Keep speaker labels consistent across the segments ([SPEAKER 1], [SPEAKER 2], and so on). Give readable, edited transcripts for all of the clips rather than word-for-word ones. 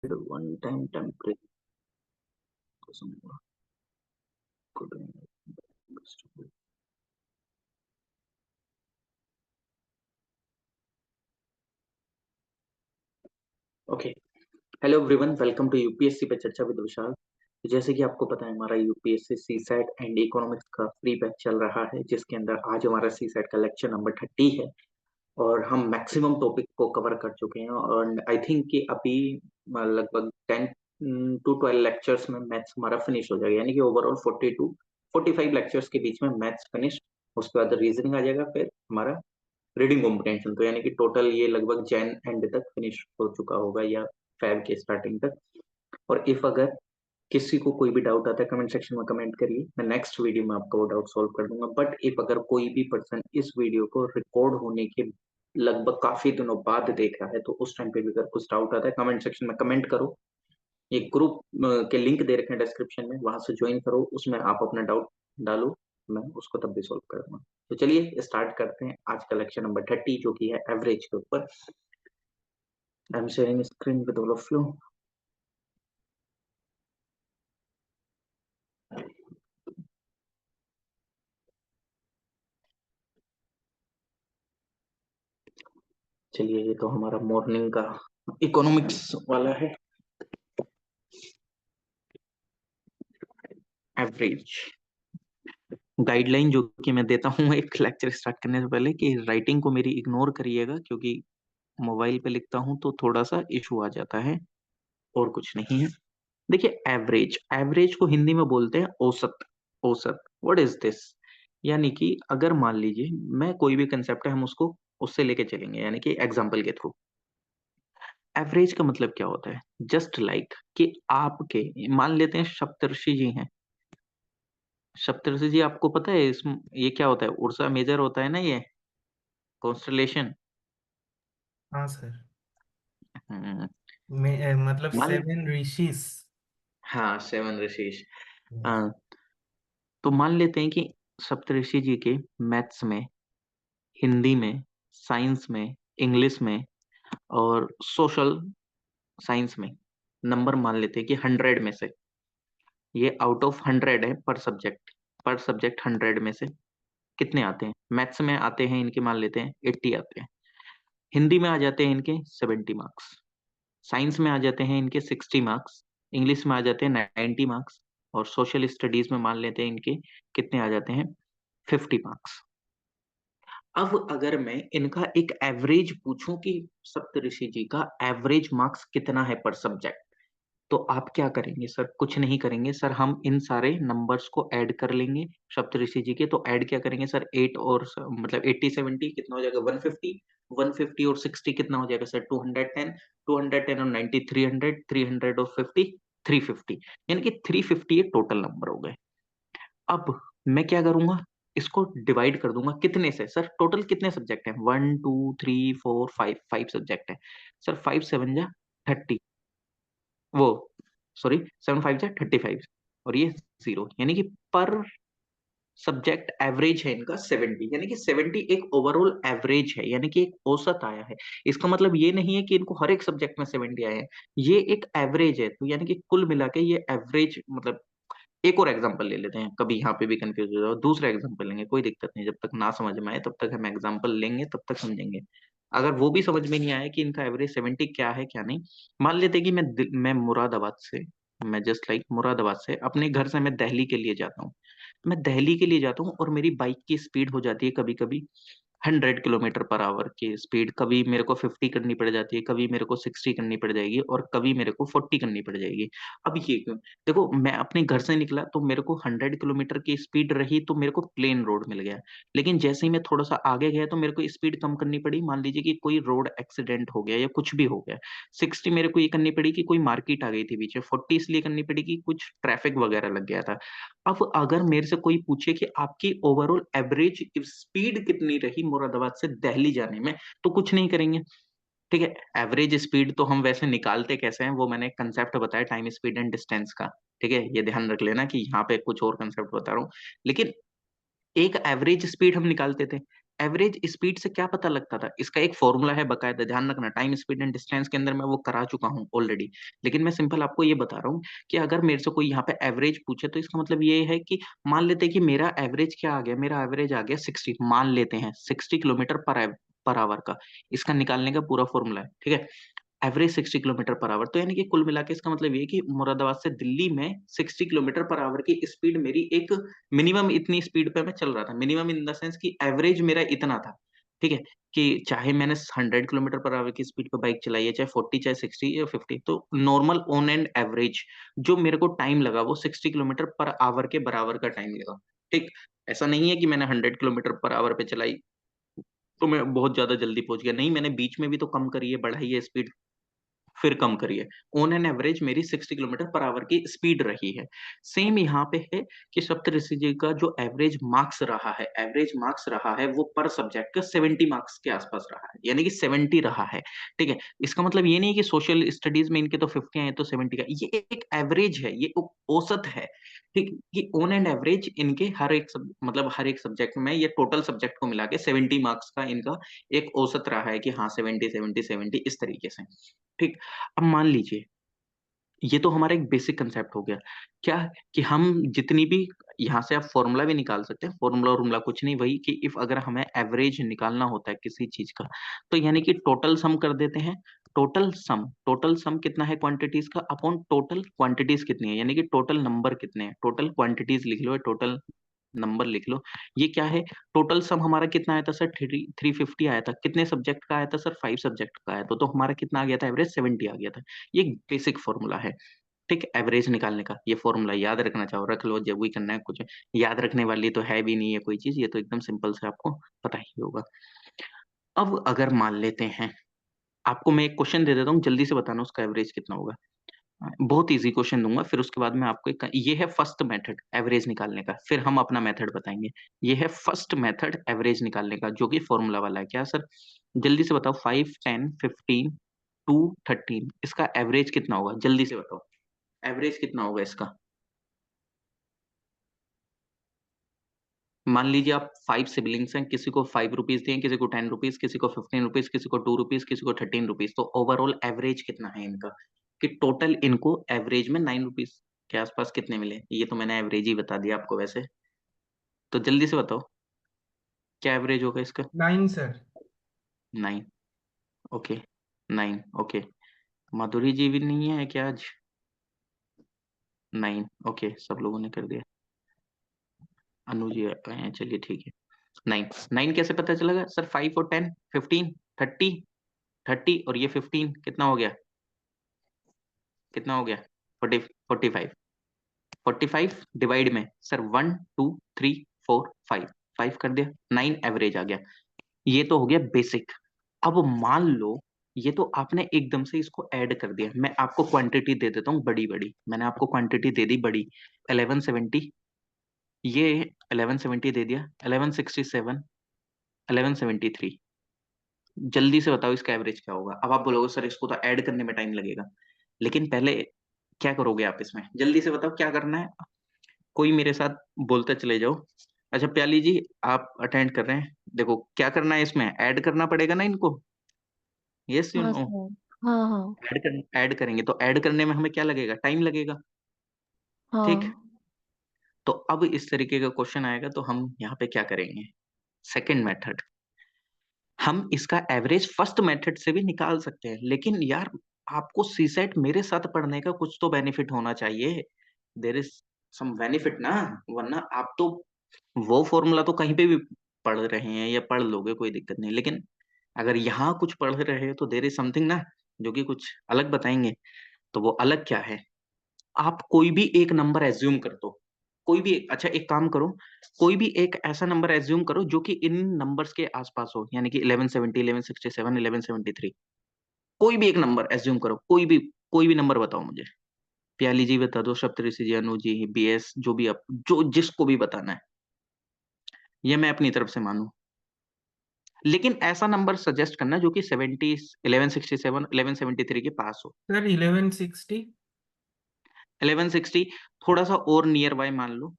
[SPEAKER 1] one time temperature. Okay, hello everyone, welcome to UPSC पे चर्चा with विशाल। तो जैसे कि आपको पता है, हमारा यूपीएससी सीसैट एंड इकोनॉमिक्स का फ्री बैच चल रहा है, जिसके अंदर आज हमारा सीसैट का लेक्चर नंबर 30 है और हम मैक्सिमम टॉपिक को कवर कर चुके हैं। और आई थिंक कि अभी लगभग 10 to 12 लेक्चर्स में मैथ्स हमारा फिनिश हो जाएगा, यानी कि ओवरऑल 40 to 45 लेक्चर्स के बीच में मैथ्स फिनिश। उसके बाद रीजनिंग आ जाएगा, फिर हमारा रीडिंग कॉम्प्रिहेंशन। तो यानी कि टोटल ये लगभग जैन एंड तक फिनिश हो चुका होगा या फेब के स्टार्टिंग तक। और इफ अगर किसी को कोई भी डाउट आता है, कमेंट सेक्शन में कमेंट करिए, मैं नेक्स्ट वीडियो में आपका वो डाउट सॉल्व कर दूंगा। बट इफ अगर कोई भी पर्सन इस वीडियो को रिकॉर्ड होने के लगभग काफी दिनों बाद देख रहा है, तो उस टाइम पे भी अगर कुछ डाउट आता है, कमेंट सेक्शन में कमेंट करो। ये ग्रुप के लिंक दे रखे हैं डिस्क्रिप्शन में, वहां से ज्वाइन करो, उसमें आप अपना डाउट डालो, मैं उसको तब भी सॉल्व कर दूंगा। तो चलिए स्टार्ट करते हैं आज का लेक्चर नंबर 30, जो कि है एवरेज के ऊपर। I am sharing screen with all of you. चलिए, ये तो हमारा मॉर्निंग का इकोनॉमिक्स वाला है, एवरेज गाइडलाइन जो कि मैं देता हूँ एक लेक्चर स्टार्ट करने से पहले, कि राइटिंग को मेरी इग्नोर करिएगा, क्योंकि मोबाइल पे लिखता हूँ तो थोड़ा सा इशू आ जाता है, और कुछ नहीं है। देखिए, एवरेज एवरेज को हिंदी में बोलते हैं औसत। औसत, व्हाट इज दिस? यानी कि अगर मान लीजिए मैं कोई भी कंसेप्ट है, हम उसको उससे लेके चलेंगे, यानी कि एग्जाम्पल के थ्रू। एवरेज का मतलब क्या होता है? जस्ट लाइक कि आपके, मान लेते हैं सप्तर्षि जी हैं। सप्तर्षि जी, आपको पता है इस ये क्या होता है? उर्सा मेजर होता है ना, ये कॉन्स्टलेशन।
[SPEAKER 2] हाँ सर।
[SPEAKER 1] हम्म,
[SPEAKER 2] मतलब
[SPEAKER 1] मान
[SPEAKER 2] 7 ऋषिस।
[SPEAKER 1] हाँ, सेवन ऋषिज।
[SPEAKER 2] Yes.
[SPEAKER 1] हाँ, तो मान लेते हैं कि सप्तऋषि जी के मैथ्स में, हिंदी में, साइंस में, इंग्लिश में और सोशल साइंस में नंबर मान लेते हैं कि 100 में से, ये आउट ऑफ 100 है पर सब्जेक्ट। पर सब्जेक्ट 100 में से कितने आते हैं? मैथ्स में आते हैं इनके, मान लेते हैं 80 आते हैं। हिंदी में आ जाते हैं इनके 70 मार्क्स। साइंस में आ जाते हैं इनके 60 मार्क्स। इंग्लिश में आ जाते हैं 90 मार्क्स। और सोशल स्टडीज में मान लेते हैं इनके कितने आ जाते हैं? 50 मार्क्स। अब अगर मैं इनका एक एवरेज पूछूं कि सप्तऋषि जी का एवरेज मार्क्स कितना है पर सब्जेक्ट, तो आप क्या करेंगे सर? कुछ नहीं करेंगे सर, हम इन सारे नंबर्स को ऐड कर लेंगे सप्तऋषि जी के। तो ऐड क्या करेंगे सर? 8 और मतलब 80 70 कितना हो जाएगा? 150। 150 और 60 कितना हो जाएगा सर? 210। 210 और 90 300। 300 और 50 350, यानी कि 350 ये टोटल नंबर हो गए। अब मैं क्या करूंगा? इसको डिवाइड कर दूंगा कितने से? सर टोटल कितने सब्जेक्ट हैं? 1 2 3 4 5, 5 सब्जेक्ट है सर। 5 7 जा 30, वो सॉरी 7 5 जा 35, और ये 0, यानी कि पर सब्जेक्ट एवरेज है इनका 70। यानी कि 70 एक ओवरऑल एवरेज है, यानी कि एक औसत आया है। इसका मतलब ये नहीं है कि इनको हर एक सब्जेक्ट में 70 आए हैं, ये एक एवरेज है। तो यानी कि कुल मिला के ये एवरेज मतलब। एक और एग्जांपल ले लेते हैं, कभी यहाँ पे भी कंफ्यूज हो जाओ, दूसरा एग्जांपल लेंगे, कोई दिक्कत नहीं। जब तक ना समझ में आए तब तक हम एग्जांपल लेंगे, तब तक समझेंगे। अगर वो भी समझ में नहीं आया कि इनका एवरेज 70 क्या है क्या नहीं, मान लेते हैं कि मैं मुरादाबाद से, मैं जस्ट लाइक मुरादाबाद से अपने घर से मैं दिल्ली के लिए जाता हूँ। मैं दिल्ली के लिए जाता हूँ और मेरी बाइक की स्पीड हो जाती है कभी कभी 100 किलोमीटर पर आवर की स्पीड। कभी मेरे को 50 करनी पड़ जाती है, कभी मेरे को 60 करनी पड़ जाएगी, और कभी मेरे को 40 करनी पड़ जाएगी। अब ये क्यों? देखो, मैं अपने घर से निकला तो मेरे को 100 किलोमीटर की स्पीड रही, तो मेरे को प्लेन रोड मिल गया। लेकिन जैसे ही मैं थोड़ा सा आगे गया तो मेरे को स्पीड कम करनी पड़ी। मान लीजिए कि कोई रोड एक्सीडेंट हो गया या कुछ भी हो गया, 60 मेरे को ये करनी पड़ी कि कोई मार्केट आ गई थी बीच में, 40 इसलिए करनी पड़ी कि कुछ ट्रैफिक वगैरह लग गया था। अब अगर मेरे से कोई पूछे कि आपकी ओवरऑल एवरेज स्पीड कितनी रही मुरादाबाद से दिल्ली जाने में, तो कुछ नहीं करेंगे। ठीक है, एवरेज स्पीड तो हम वैसे निकालते कैसे हैं, वो मैंने कंसेप्ट बताया, टाइम स्पीड एंड डिस्टेंस का। ठीक है, ये ध्यान रख लेना कि यहाँ पे कुछ और कंसेप्ट बता रहा हूँ। लेकिन एक एवरेज स्पीड हम निकालते थे। एवरेज स्पीड से क्या पता लगता था? इसका एक फॉर्मूला है बकायदा, ध्यान रखना, टाइम स्पीड एंड डिस्टेंस के अंदर मैं वो करा चुका हूँ ऑलरेडी। लेकिन मैं सिंपल आपको ये बता रहा हूँ कि अगर मेरे से कोई यहाँ पे एवरेज पूछे तो इसका मतलब ये है कि मान लेते हैं कि मेरा एवरेज क्या आ गया, मेरा एवरेज आ गया 60, मान लेते हैं 60 किलोमीटर पर आवर का, इसका निकालने का पूरा फॉर्मूला है, ठीक है। एवरेज 60 किलोमीटर पर आवर, तो यानी कि कुल मिला के इसका मतलब ये है कि मुरादाबाद से दिल्ली में 60 किलोमीटर पर आवर की स्पीड मेरी एक मिनिमम इतनी स्पीड पे मैं चल रहा था, मिनिमम इन द सेंस कि एवरेज मेरा इतना था, ठीक है। कि चाहे मैंने 100 किलोमीटर पर आवर की स्पीड पे बाइक चलाई है, चाहे 40, चाहे 60 या 50, तो नॉर्मल ऑन एंड एवरेज जो मेरे को टाइम लगा वो 60 किलोमीटर पर आवर के बराबर का टाइम लगा, ठीक। ऐसा नहीं है कि मैंने 100 किलोमीटर पर आवर पे चलाई तो मैं बहुत ज्यादा जल्दी पहुंच गया, नहीं, मैंने बीच में भी तो कम करी है, बढ़ाई है स्पीड, फिर कम करिए। ऑन एन एवरेज मेरी 60 किलोमीटर पर आवर की स्पीड रही है। सेम यहाँ पे है कि सप्तऋषि जी का जो एवरेज मार्क्स रहा है, एवरेज मार्क्स रहा है वो पर सब्जेक्ट का 70 मार्क्स के आसपास रहा है, यानी कि 70 रहा है, ठीक है। इसका मतलब ये नहीं है कि सोशल स्टडीज में इनके तो 50 आए तो 70 का, ये एक एवरेज है, ये औसत है, ठीक। कि ऑन एन एवरेज इनके हर एक मतलब हर एक सब्जेक्ट में, ये टोटल सब्जेक्ट को मिला के 70 मार्क्स का इनका एक औसत रहा है कि हाँ 70 70 70 इस तरीके से, ठीक। अब मान लीजिए ये तो हमारा एक बेसिक कंसेप्ट हो गया, क्या, कि हम जितनी भी, यहाँ से आप फॉर्मूला भी निकाल सकते हैं, फॉर्मूला वॉर्मूला कुछ नहीं, वही कि इफ अगर हमें एवरेज निकालना होता है किसी चीज का, तो यानी कि टोटल सम कर देते हैं। टोटल सम कितना है क्वांटिटीज का अपॉन टोटल क्वांटिटीज कितनी है, यानी कि टोटल नंबर कितने हैं, टोटल क्वांटिटीज लिख लो, टोटल नंबर लिख लो। ये क्या है, टोटल सम हमारा कितना आया था सर, 350 आया था, कितने सब्जेक्ट का आया था सर, 5 सब्जेक्ट का आया था, तो हमारा कितना आ गया था, एवरेज 70 आ गया था। ये बेसिक फॉर्मूला है, ठीक। एवरेज निकालने का ये फॉर्मूला याद रखना चाहो रख लो, जब भी करना है, कुछ याद रखने वाली तो है भी नहीं है कोई चीज, ये तो एकदम सिंपल से आपको पता ही होगा। अब अगर मान लेते हैं, आपको मैं एक क्वेश्चन दे देता हूँ, जल्दी से बताना उसका एवरेज कितना होगा। बहुत इजी क्वेश्चन दूंगा, फिर उसके बाद में आपको ये है फर्स्ट मेथड एवरेज निकालने का, फिर हम अपना मेथड बताएंगे। ये है फर्स्ट मेथड एवरेज निकालने का, जो कि फॉर्मूला वाला है, क्या सर, जल्दी से बताओ, 5, 10, 15, 2, 13, इसका एवरेज कितना होगा, जल्दी से बताओ, एवरेज कितना होगा इसका। मान लीजिए आप 5 सिबलिंग्स हैं, किसी को 5 रुपीज दिए, किसी को 10 रुपीज, किसी को 15 रुपीज, किसी को 2 रुपीज, किसी को 13 रुपीज, तो ओवरऑल एवरेज कितना है इनका, कि टोटल इनको एवरेज में 9 रुपीज के आसपास कितने मिले, ये तो मैंने एवरेज ही बता दिया आपको वैसे, तो जल्दी से बताओ क्या एवरेज होगा इसका।
[SPEAKER 2] 9 sir.
[SPEAKER 1] 9, okay, 9, okay. Madhuri ji भी नहीं है क्या आज, 9, ओके, सब लोगों ने कर दिया, अनु जी आए हैं, चलिए ठीक है। 9, 9 कैसे पता चलेगा सर, 5 और 10, 15, 30, 30 और ये 15 कितना हो गया, कितना हो गया, 40, 45, 45 डिवाइड में सर 1, 2, 3, 4, 5, 5 कर दिया, 9 एवरेज आ गया। ये तो हो गया बेसिक। अब मान लो ये तो आपने एकदम से इसको ऐड कर दिया, मैं आपको क्वांटिटी दे देता हूँ बड़ी बड़ी, मैंने आपको क्वांटिटी दे दी बड़ी, 1170, ये 1170 दे दिया, 1167, 1173, जल्दी से बताओ इसका एवरेज क्या होगा। अब आप बोलोगे सर इसको तो ऐड करने में टाइम लगेगा, लेकिन पहले क्या करोगे आप इसमें, जल्दी से बताओ क्या करना है, कोई मेरे साथ बोलते चले जाओ। अच्छा प्याली जी, आप अटेंड कर रहे हैं, देखो क्या करना है, इसमें ऐड करना पड़ेगा ना इनको, यस यू
[SPEAKER 3] हाँ
[SPEAKER 1] नो,
[SPEAKER 3] सर। हाँ हाँ।
[SPEAKER 1] ऐड करेंगे तो ऐड करने में हमें क्या लगेगा, टाइम लगेगा, ठीक।
[SPEAKER 3] हाँ
[SPEAKER 1] तो अब इस तरीके का क्वेश्चन आएगा तो हम यहाँ पे क्या करेंगे, सेकंड मेथड, हम इसका एवरेज फर्स्ट मेथड से भी निकाल सकते हैं, लेकिन यार आपको सीसेट मेरे साथ पढ़ने का कुछ तो बेनिफिट होना चाहिए, देर इज सम बेनिफिट ना, वरना आप तो वो फॉर्मूला तो कहीं पे भी पढ़ रहे हैं या पढ़ लोगे कोई दिक्कत नहीं, लेकिन अगर यहाँ कुछ पढ़ रहे हो तो देर इज समथिंग ना, जो कि कुछ अलग बताएंगे। तो वो अलग क्या है, आप कोई भी एक नंबर एज्यूम कर दो, कोई भी अच्छा एक काम करो, कोई भी एक ऐसा नंबर एज्यूम करो जो कि इन नंबर्स के आसपास हो, यानी कि 1170, 1167, 1173, कोई भी एक नंबर एज्यूम करो, कोई भी नंबर बताओ मुझे, प्याली जी बता दो, सप्तऋषि जी, अनु जी, बीएस, जो भी आप, जो जिसको भी बताना है, ये मैं अपनी तरफ से मानूं, लेकिन ऐसा नंबर सजेस्ट करना जो कि 70, 1167, 1173 के पास हो।
[SPEAKER 2] सर 1160।
[SPEAKER 1] 1160 थोड़ा सा और नियर बाय मान लो,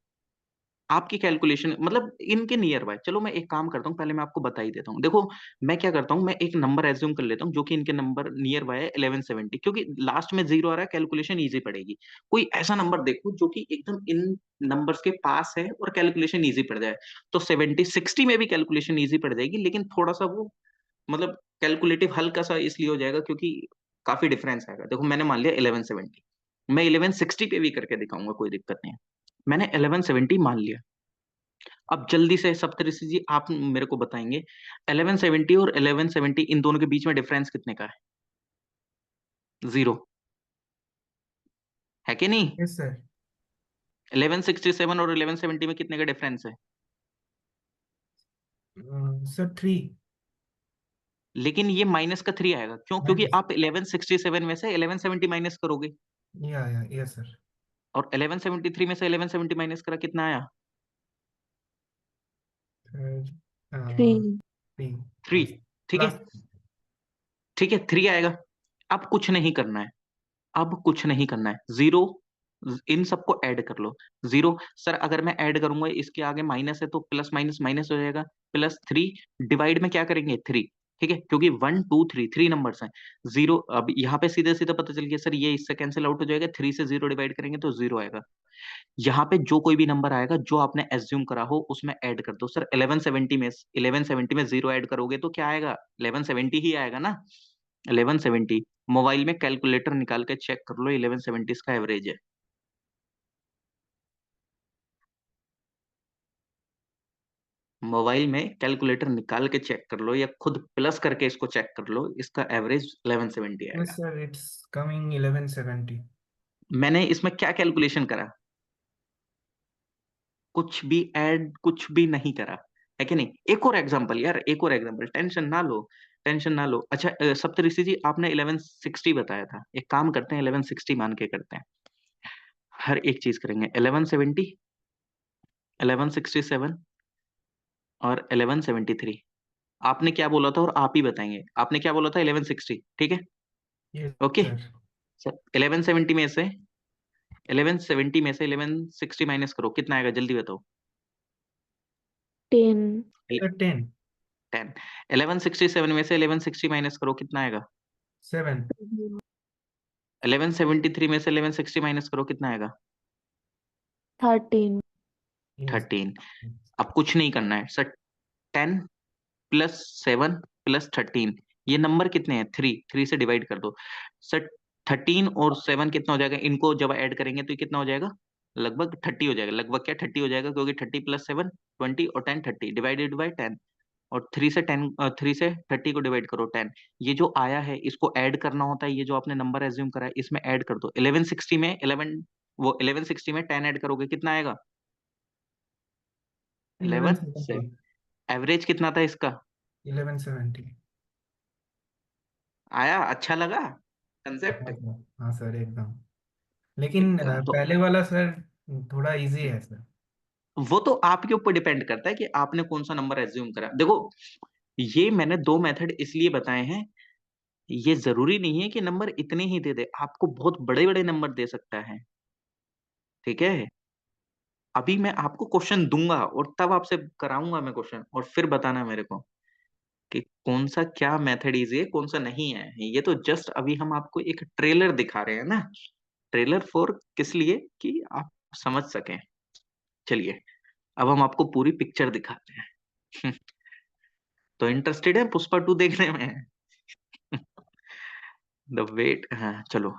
[SPEAKER 1] आपकी कैलकुलेशन मतलब इनके नियर बाय। चलो मैं एक काम करता हूँ, पहले मैं आपको बता ही देता हूँ। देखो मैं क्या करता हूँ, मैं एक नंबर एज्यूम कर लेता हूँ जो कि इनके नंबर नियर बाय है 1170, क्योंकि लास्ट में जीरो आ रहा है, कैलकुलेशन इजी पड़ेगी। कोई ऐसा नंबर देखो जो कि एकदम इन नंबर्स के पास है और कैलकुलेशन इजी पड़ जाए। तो 60 में भी कैलकुलेशन इजी पड़ जाएगी, लेकिन थोड़ा सा वो मतलब कैलकुलेटिव हल्का सा इसलिए हो जाएगा क्योंकि काफी डिफरेंस आएगा। देखो मैंने मान लिया 1170, मैं 1160 पे भी करके दिखाऊंगा, कोई दिक्कत नहीं है। मैंने 1170 मान लिया। अब जल्दी से सप्तऋषि जी आप मेरे को बताएंगे 1170 और 1170 इन दोनों के बीच में डिफरेंस कितने का है? जीरो है कि नहीं?
[SPEAKER 2] Yes sir.
[SPEAKER 1] 1167 और 1170 में कितने का डिफरेंस है?
[SPEAKER 2] सर 3।
[SPEAKER 1] लेकिन ये माइनस का थ्री आएगा, क्यों? क्योंकि
[SPEAKER 2] माइनस।
[SPEAKER 1] आप 1167 में से 1170 माइनस करोगे,
[SPEAKER 2] या यस सर।
[SPEAKER 1] और 1173 में से 1170 माइनस करा कितना आया?
[SPEAKER 2] फिर
[SPEAKER 3] 3।
[SPEAKER 2] 3।
[SPEAKER 1] थ्री। ठीक है,
[SPEAKER 2] प्लस।
[SPEAKER 1] ठीक है, थ्री आएगा। अब कुछ नहीं करना है, अब कुछ नहीं करना है, जीरो इन सबको ऐड कर लो। जीरो सर अगर मैं ऐड करूंगा इसके आगे माइनस है तो प्लस माइनस माइनस हो जाएगा, प्लस थ्री। डिवाइड में क्या करेंगे? थ्री। ठीक है, क्योंकि one two three three numbers हैं। जीरो अब यहाँ पे सीधे सीधे पता चल गया सर, ये इससे कैंसिल आउट हो जाएगा, थ्री से जीरो डिवाइड करेंगे तो जीरो आएगा। यहाँ पे जो कोई भी नंबर आएगा जो आपने एज्यूम करा हो उसमें ऐड कर दो। सर 1170 में जीरो ऐड करोगे तो क्या आएगा? 1170 ही आएगा ना। 1170 मोबाइल में कैलकुलेटर निकाल के चेक कर लो, 1170 इसका एवरेज है। मोबाइल में कैलकुलेटर निकाल के चेक कर लो या खुद प्लस करके इसको चेक कर लो, इसका एवरेज 1170
[SPEAKER 2] यस
[SPEAKER 1] आएगा।
[SPEAKER 2] Sir, it's coming 1170।
[SPEAKER 1] मैंने इसमें क्या कैलकुलेशन करा? कुछ भी ऐड कुछ भी नहीं करा, है कि नहीं? एक और एग्जांपल यार, एक और एग्जांपल, टेंशन ना लो, टेंशन ना लो। अच्छा सप्तऋषि जी आपने 1160 बताया था, एक काम करते हैं 1160 मान के करते हैं। हर एक चीज करेंगे, 1170, 1167 और 1173। आपने क्या बोला था और आप ही बताएंगे, आपने क्या बोला था? 1160, ठीक है।
[SPEAKER 2] Yes
[SPEAKER 1] okay
[SPEAKER 2] sir.
[SPEAKER 1] सर 1170 में से 1170 में से 1160 माइनस करो, कितना आएगा जल्दी बताओ?
[SPEAKER 3] 10।
[SPEAKER 2] सर 10।
[SPEAKER 1] 10। 1167 में से 1160 माइनस करो, कितना आएगा?
[SPEAKER 2] 7।
[SPEAKER 1] 1173 में से 1160 माइनस करो, कितना आएगा?
[SPEAKER 3] 13।
[SPEAKER 2] यस।
[SPEAKER 1] 13। अब कुछ नहीं करना है सर, 10 प्लस 7 प्लस 13, ये नंबर कितने हैं? थ्री, थ्री से डिवाइड कर दो सर। 13 और 7 कितना हो जाएगा? इनको जब ऐड करेंगे तो ये कितना हो जाएगा? लगभग 30 हो जाएगा। लगभग क्या 30 हो जाएगा, क्योंकि 30 प्लस 7 20 और 10 30 डिवाइडेड बाई 10। और थ्री से 30 को डिवाइड करो 10। ये जो आया है इसको ऐड करना होता है, ये जो आपने नंबर एज्यूम करा है इसमें ऐड कर दो। 1160 में 11 वो 1160 में 10 ऐड करोगे कितना आएगा? 11 से
[SPEAKER 2] 1170।
[SPEAKER 1] एवरेज कितना था इसका?
[SPEAKER 2] 1170।
[SPEAKER 1] आया? अच्छा लगा
[SPEAKER 2] हाँ
[SPEAKER 1] कंसेप्ट?
[SPEAKER 2] सर, हाँ सर एकदम। लेकिन
[SPEAKER 1] एकदम। तो
[SPEAKER 2] पहले वाला सर थोड़ा इजी है सर।
[SPEAKER 1] वो तो आपके ऊपर डिपेंड करता है कि आपने कौन सा नंबर एज्यूम करा। देखो ये मैंने दो मेथड इसलिए बताए हैं, ये जरूरी नहीं है कि नंबर इतने ही दे दे, आपको बहुत बड़े बड़े नंबर दे सकता है। ठीक है, अभी मैं आपको क्वेश्चन दूंगा और तब आपसे कराऊंगा मैं क्वेश्चन, और फिर बताना मेरे को कि कौन सा क्या मेथड इजी है कौन सा नहीं है। ये तो जस्ट अभी हम आपको एक ट्रेलर दिखा रहे हैं ना। ट्रेलर फॉर किस लिए? कि आप समझ सकें। चलिए अब हम आपको पूरी पिक्चर दिखाते हैं। तो इंटरेस्टेड है पुष्पा टू देखने में? द वेट, हाँ चलो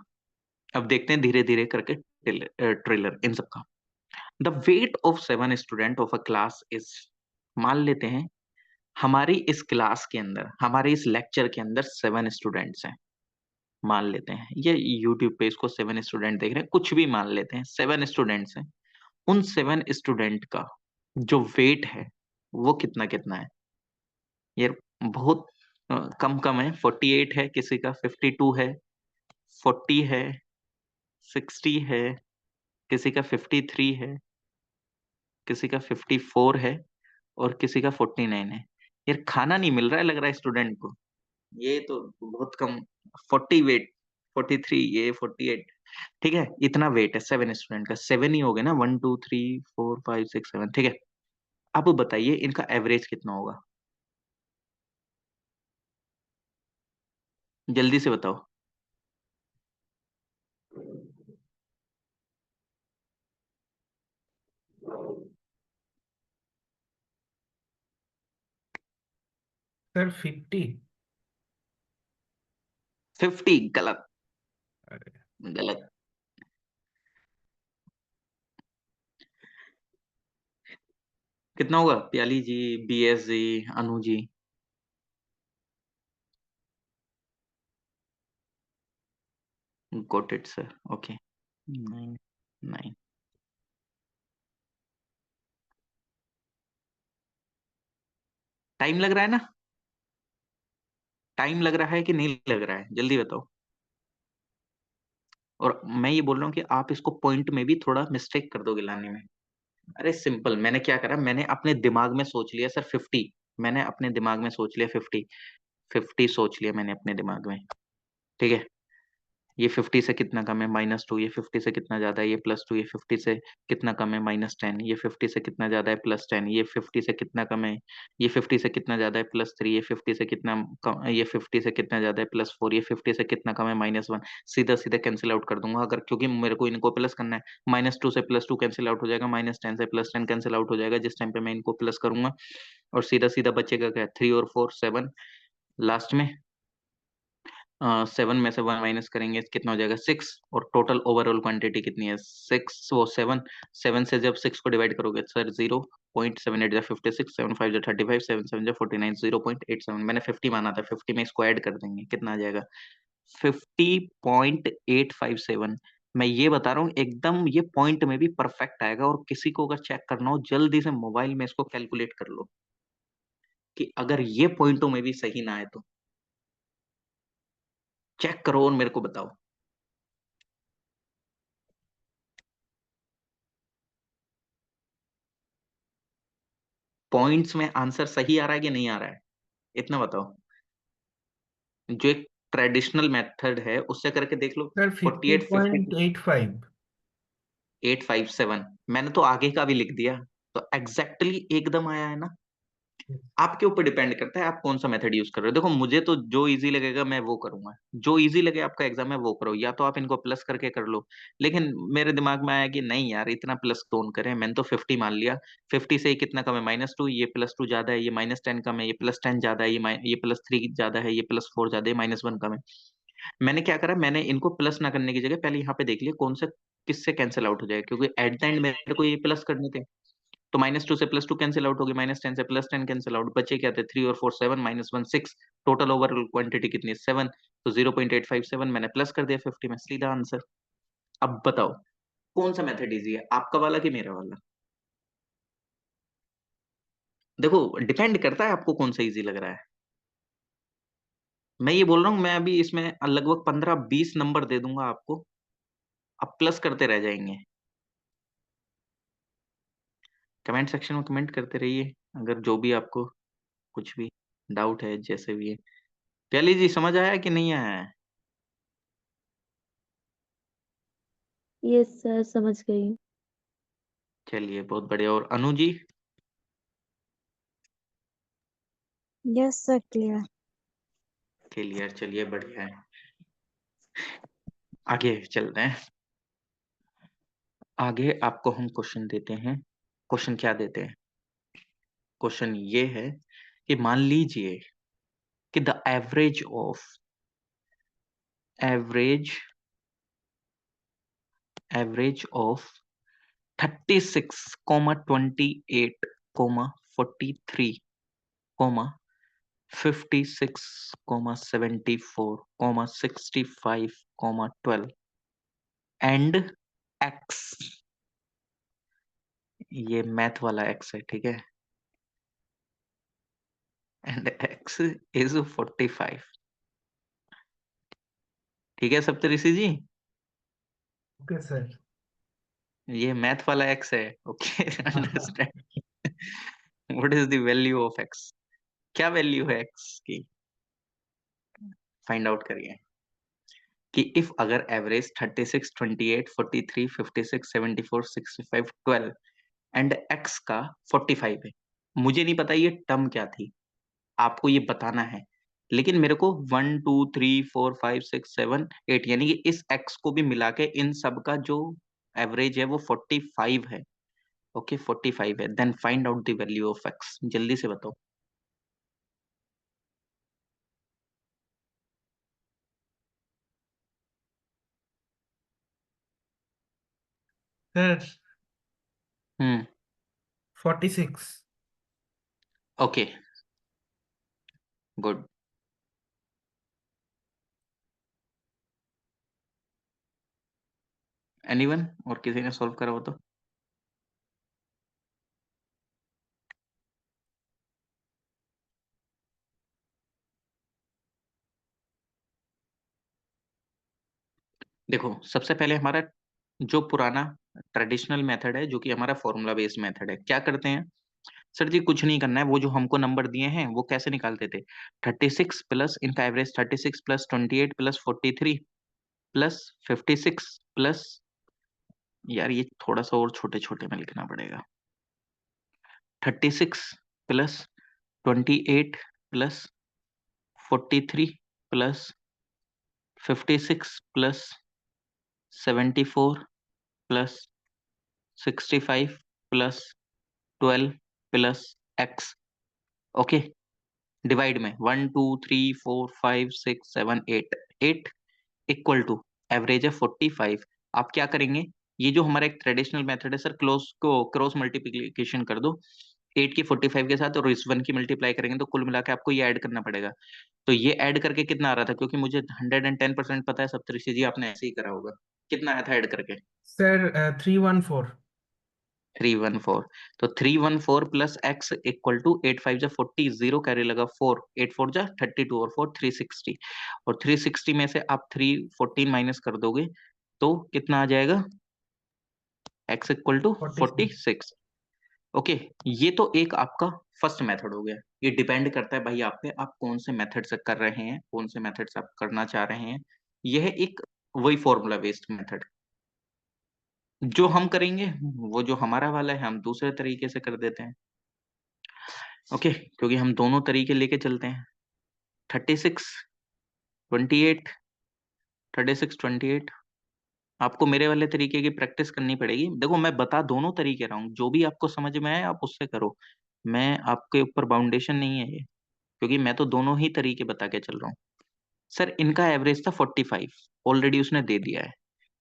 [SPEAKER 1] अब देखते हैं धीरे धीरे करके ट्रेलर इन सब का। The weight of seven student of a class is, मान लेते हैं हमारी इस क्लास के अंदर, हमारे इस लेक्चर के अंदर सेवन स्टूडेंट्स हैं। मान लेते हैं ये यूट्यूब पे इसको सेवन स्टूडेंट देख रहे हैं, कुछ भी मान लेते हैं, सेवन स्टूडेंट्स हैं। उन सेवन स्टूडेंट का जो वेट है वो कितना कितना है? ये बहुत कम कम है। 48 है, किसी का 52 है, 40 है, 60 है, किसी का 53 है, किसी का 54 है, और किसी का 49 है। यार खाना नहीं मिल रहा है लग रहा है स्टूडेंट को, ये तो बहुत कम। 40 वेट, 43, ये 48। ठीक है, इतना वेट है 7 स्टूडेंट का, 7 ही हो गए ना, 1 2 3 4 5 6 7। ठीक है, अब बताइए इनका एवरेज कितना होगा, जल्दी से बताओ।
[SPEAKER 2] सर 50।
[SPEAKER 1] 50 गलत।
[SPEAKER 2] अरे
[SPEAKER 1] गलत। कितना होगा, Pyali ji, BS ji, Anu ji? Got it sir, okay. 9 9। Time लग रहा है ना? टाइम लग रहा है कि नहीं लग रहा है, जल्दी बताओ। और मैं ये बोल रहा हूँ कि आप इसको पॉइंट में भी थोड़ा मिस्टेक कर दोगे लाने में। अरे सिंपल, मैंने क्या करा, मैंने अपने दिमाग में सोच लिया सर 50। मैंने अपने दिमाग में सोच लिया 50। 50 सोच लिया मैंने अपने दिमाग में। ठीक है, ये 50 से कितना कम है, -2। ये 50 से कितना ज्यादा है, ये +2। ये 50 से कितना कम है, -10। ये 50 से कितना ज्यादा है, +10। ये 50 से कितना कम है, ये 50 से कितना ज्यादा है, +3। ये 50 से कितना कम, ये 50 से कितना ज्यादा है, +4। ये 50 से कितना कम है, -1। सीधा सीधा कैंसिल आउट कर दूंगा, अगर क्योंकि मेरे को इनको प्लस करना है। -2 से +2 कैंसिल आउट हो जाएगा, -10 से +10 कैंसिल आउट हो जाएगा जिस टाइम पे मैं इनको प्लस करूंगा। और सीधा सीधा बचेगा क्या, 3 और 4 7 लास्ट में। 7 में से 1 माइनस करेंगे कितना हो जाएगा, 6। और टोटल ओवरऑल क्वांटिटी कितनी है, 6 वो 7। 7 से जब 6 को डिवाइड करोगे सर 0.78 जा 56, 7 5 जा 35, 7 7 जा 49, 0.87। मैंने 50 माना था, 50 में इसको ऐड कर देंगे, कितना आ जाएगा, 50.857। मैं ये बता रहा हूँ एकदम ये पॉइंट में भी परफेक्ट आएगा। और किसी को अगर चेक करना हो जल्दी से मोबाइल में इसको कैलकुलेट कर लो कि अगर ये पॉइंटों में भी सही ना आए तो चेक करो और मेरे को बताओ। पॉइंट्स में आंसर सही आ रहा है कि नहीं आ रहा है, इतना बताओ। जो एक ट्रेडिशनल मेथड है उससे करके देख लो।
[SPEAKER 2] सर
[SPEAKER 1] 48 52
[SPEAKER 2] 50.85।
[SPEAKER 1] 857, मैंने तो आगे का भी लिख दिया, तो एग्जैक्टली एकदम आया है ना। आपके ऊपर डिपेंड करता है आप कौन सा मेथड यूज कर रहे हो। देखो मुझे तो जो इजी लगेगा मैं वो करूंगा, जो इजी लगे आपका एग्जाम है वो करो, या तो आप इनको प्लस करके कर लो। लेकिन मेरे दिमाग में आया कि नहीं यार इतना प्लस कौन करे, मैंने तो 50 मान लिया। 50 से ये कितना कम है, -2। ये +2 ज्यादा है, ये -10 कम है, ये +10 ज्यादा है, ये +3 ज्यादा है, ये +4 ज्यादा है, -1 कम है। मैंने क्या करा, मैंने इनको प्लस ना करने की जगह पहले यहाँ पे देख लिया कौन सा किससे कैंसिल आउट हो जाएगा, क्योंकि एट द एंड मेरे को ये प्लस करने थे। तो -2 से +2 कैंसिल आउट हो गई, -10 से +10 कैंसिल आउट, बचे क्या थे, 3 और 4 7, -1 6। टोटल ओवरऑल क्वांटिटी कितनी है, 7। तो 0.857 मैंने प्लस कर दिया 50 में, सीधा आंसर। अब बताओ कौन सा मेथड इजी है, आपका वाला कि मेरा वाला? देखो डिपेंड करता है आपको कौन सा इजी लग रहा है। मैं ये बोल रहा हूँ मैं अभी इसमें लगभग 15 20 नंबर दे दूंगा आपको, आप प्लस करते रह जाएंगे। कमेंट सेक्शन में कमेंट करते रहिए अगर जो भी आपको कुछ भी डाउट है, जैसे भी है। प्याली जी समझ आया कि नहीं आया है?
[SPEAKER 3] यस सर, समझ गई।
[SPEAKER 1] चलिए बहुत बढ़िया। और Anu ji?
[SPEAKER 4] Yes sir, clear.
[SPEAKER 1] Clear, चलिए बढ़िया है। आगे चलते हैं। आगे आपको हम क्वेश्चन देते हैं। क्वेश्चन क्या देते हैं, क्वेश्चन ये है कि मान लीजिए कि the average average of 36, 28, 43, 56, 74, 65, 12 and x. ये मैथ वाला एक्स है, ठीक है, एंड एक्स इज 45। ठीक है सप्तऋषि जी,
[SPEAKER 2] ओके सर।
[SPEAKER 1] ये मैथ वाला एक्स है, okay understand. What is the value of x, क्या वैल्यू है एक्स की, फाइंड आउट करिए। कि इफ अगर एवरेज 36, 28, 43, 56, 74, 65, 12 एंड एक्स का 45 है। मुझे नहीं पता ये टर्म क्या थी, आपको ये बताना है। लेकिन मेरे को 1 2 3 4 5 6 7 8 यानी कि इस एक्स को भी मिला के इन सब का जो एवरेज है वो 45 है। ओके 45 है। Then find out the value of x. जल्दी से बताओ।
[SPEAKER 2] Sir
[SPEAKER 1] hmm
[SPEAKER 2] 46।
[SPEAKER 1] Okay good. Anyone और किसी ने सॉल्व करा हो तो? देखो सबसे पहले हमारा जो पुराना ट्रेडिशनल मेथड है, जो कि हमारा फॉर्मूला बेस्ड मेथड है, क्या करते हैं सर जी? कुछ नहीं करना है, वो जो हमको नंबर दिए हैं वो कैसे निकालते थे? 36 प्लस इनका average 36 plus 28 plus 43 plus 56 plus, यार ये थोड़ा सा और छोटे छोटे में लिखना पड़ेगा। 36 plus 28 plus 43 plus 56 plus 74 plus 65 plus 12 plus x. Okay divide में 1 2 3 4 5 6 7 8 8 इक्वल टू एवरेज है 45। आप क्या करेंगे? ये जो हमारा एक ट्रेडिशनल मेथड है सर, क्लोज को क्रॉस मल्टीप्लीकेशन कर दो 8 की 45 के साथ और इस 1 की मल्टीप्लाई करेंगे तो कुल मिला के आपको ये ऐड करना पड़ेगा। तो ये ऐड करके कितना आ रहा था? क्योंकि मुझे 110% पता है सप्तऋषि जी, आपने ऐसे ही करा होगा। कितना आया था ऐड करके?
[SPEAKER 2] सर 314।
[SPEAKER 1] 314। तो 314 प्लस एक्स इक्वल टू 8 5 जा 40, जीरो कैरी लगा 4, 8 4 जा 32 और 4 360। और 360 में से आप 314 माइनस कर दोगे तो कितना आ जाएगा? x equal to
[SPEAKER 2] 46।
[SPEAKER 1] 46। ओके ये तो एक आपका फर्स्ट मेथड हो गया। ये डिपेंड करता है भाई आप पे, आप कौन से मेथड से कर रहे हैं, कौन से मेथड से आप करना चाह रहे हैं। यह एक वही फॉर्मूला बेस्ड मेथड। जो हम करेंगे वो जो हमारा वाला है हम दूसरे तरीके से कर देते हैं। ओके क्योंकि हम दोनों तरीके लेके चलते हैं। 36 28, 36 28। आपको मेरे वाले तरीके की प्रैक्टिस करनी पड़ेगी। देखो मैं बता दोनों तरीके रहा हूँ, जो भी आपको समझ में आए आप उससे करो। मैं आपके ऊपर बाउंडेशन नहीं है ये, क्योंकि मैं तो दोनों ही तरीके बता के चल रहा हूँ। सर इनका एवरेज था 45, ऑलरेडी उसने दे दिया है।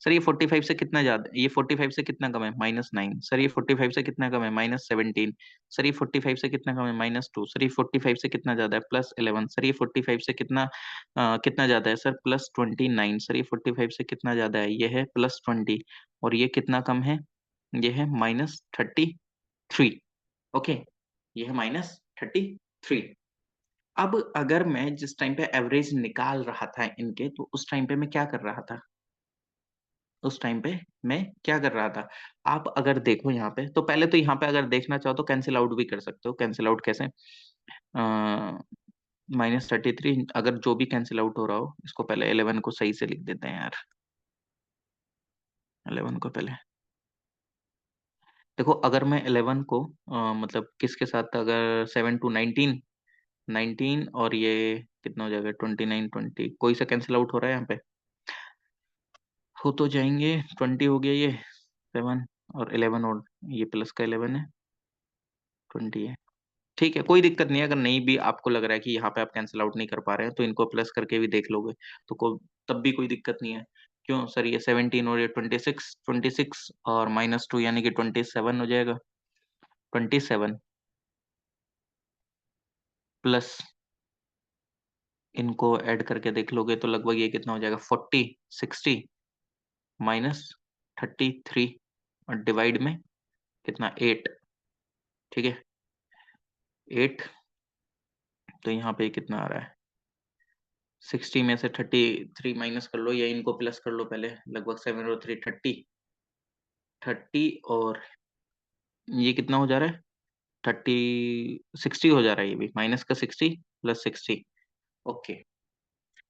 [SPEAKER 1] सर ये 45 से कितना ज्यादा, ये 45 से कितना कम है? -9। सर ये 45 से कितना कम है? -17। सर ये 45 से कितना कम है? -2। सर ये 45 से कितना ज्यादा है? +11। सर ये 45 से कितना कितना ज्यादा है? सर +29। सर ये 45 से कितना ज्यादा है? ये है +20। और ये कितना कम है? ये है -33। ओके ये है -33। अब अगर मैं जिस टाइम पे एवरेज निकाल रहा था इनके, तो उस टाइम पे मैं क्या कर रहा था? उस टाइम पे मैं क्या कर रहा था? आप अगर देखो यहाँ पे, तो पहले तो यहाँ पे अगर देखना चाहो तो कैंसिल आउट भी कर सकते हो। कैंसिल आउट कैसे? -33। अगर जो भी कैंसिल आउट हो रहा हो, इसको पहले 11 को सही से लिख देते हैं यार। 11 को पहले देखो, अगर मैं 11 को मतलब किसके साथ, अगर 7 टू 19, 19 और ये कितना हो जाएगा? 29 20, कोई सा कैंसिल आउट हो रहा है यहाँ पे? हो तो जाएंगे। 20 हो गया ये, 7 और 11 और ये प्लस का 11 है, 20 है। ठीक है कोई दिक्कत नहीं है। अगर नहीं भी आपको लग रहा है कि यहाँ पे आप कैंसिल आउट नहीं कर पा रहे हैं, तो इनको प्लस करके भी देख लोगे तो तब भी कोई दिक्कत नहीं है। क्यों सर? ये 17 और ये 26, 26 और -2 यानी कि 27 हो जाएगा। 27 प्लस इनको ऐड करके देख लोगे तो लगभग ये कितना हो जाएगा? 40 60 -33 और डिवाइड में कितना? 8। ठीक है 8। तो यहाँ पे कितना आ रहा है? 60 में से 33 माइनस कर लो या इनको प्लस कर लो पहले। लगभग 7 और 3 30, 30 और ये कितना हो जा रहा है? 30 60 हो जा रहा है। ये भी माइनस का 60 प्लस 60। ओके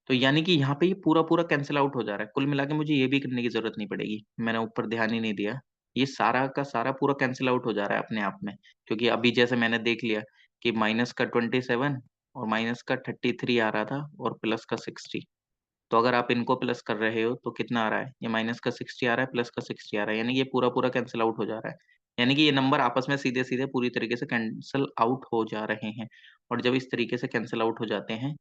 [SPEAKER 1] तो यानी कि यहाँ पे ये पूरा पूरा कैंसिल आउट हो जा रहा है। कुल मिला के मुझे ये भी करने की जरूरत नहीं पड़ेगी, मैंने ऊपर ध्यान ही नहीं दिया। ये सारा का सारा पूरा कैंसिल आउट हो जा रहा है अपने आप में, क्योंकि अभी जैसे मैंने देख लिया कि माइनस का 27 और माइनस का 33 आ रहा था और प्लस का 60। तो अगर आप इनको प्लस कर रहे हो तो कितना आ रहा है, ये माइनस का 60 आ रहा है, प्लस का 60 आ रहा है, यानी कि ये पूरा पूरा कैंसिल आउट हो जा रहा है। यानी कि ये नंबर आपस में सीधे सीधे पूरी तरीके से कैंसिल आउट हो जा रहे हैं। और जब इस तरीके से कैंसिल आउट हो जाते हैं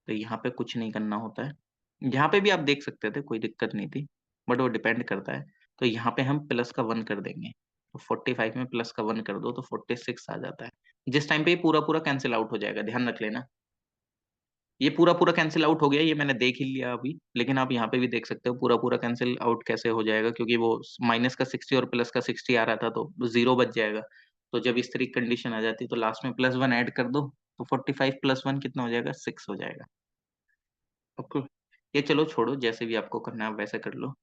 [SPEAKER 1] तो यहाँ पे कुछ नहीं करना होता है। यहाँ पे भी आप देख सकते थे, कोई दिक्कत नहीं थी, बट वो डिपेंड करता है। तो यहाँ पे हम प्लस का 1 कर देंगे, तो 45 में प्लस का 1 कर दो तो 46 आ जाता है। जिस टाइम पे ये पूरा पूरा कैंसिल आउट हो जाएगा, ध्यान रख लेना। ये पूरा पूरा कैंसिल आउट हो गया, ये मैंने देख ही लिया अभी, लेकिन आप यहाँ पे भी देख सकते हो पूरा पूरा कैंसिल आउट कैसे हो जाएगा, क्योंकि वो माइनस का 60 और प्लस का 60 आ रहा था तो 0 बच जाएगा। तो जब इस तरीके कंडीशन आ जाती है तो लास्ट में +1 ऐड कर दो, तो 45 + 1 कितना हो जाएगा, 6 हो जाएगा। ओके, ये चलो छोड़ो, जैसे भी आपको करना है आप वैसे कर लो।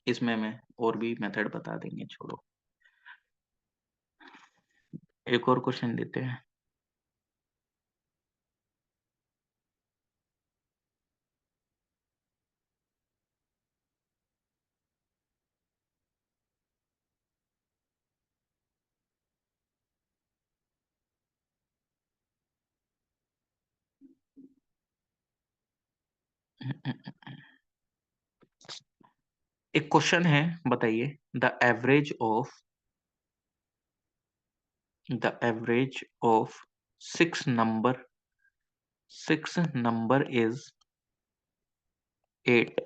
[SPEAKER 1] इसमें मैं और भी मेथड बता देंगे, छोड़ो। एक और क्वेश्चन देते हैं। एक क्वेश्चन है, बताइए। The average of six number is 8.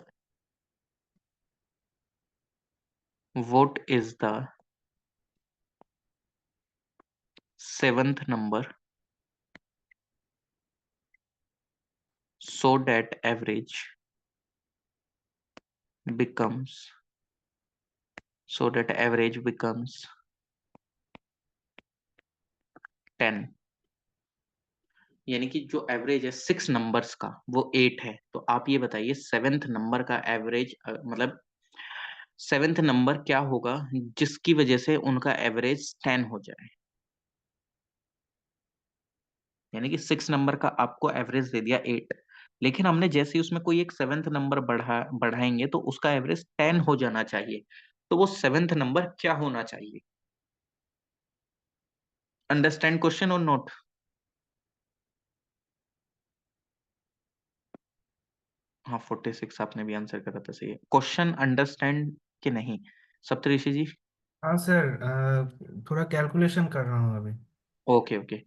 [SPEAKER 1] What is the seventh number so that average becomes 10? यानी कि जो एवरेज है 6 नंबर्स का वो 8 है, तो आप ये बताइए सेवेंथ नंबर का एवरेज, मतलब सेवेंथ नंबर क्या होगा जिसकी वजह से उनका एवरेज 10 हो जाए। यानी कि 6 नंबर का आपको एवरेज दे दिया 8, लेकिन हमने जैसे ही उसमें कोई एक सेवेंथ नंबर बढ़ाएंगे तो उसका एवरेज 10 हो जाना चाहिए। तो वो सेवेंथ नंबर क्या होना चाहिए? अंडरस्टैंड क्वेश्चन और नोट? हाँ, 46 आपने भी आंसर करा था, सही है। क्वेश्चन अंडरस्टैंड कि नहीं सप्तऋषि जी?
[SPEAKER 2] हाँ सर, थोड़ा कैलकुलेशन कर रहा हूँ अभी।
[SPEAKER 1] Okay okay.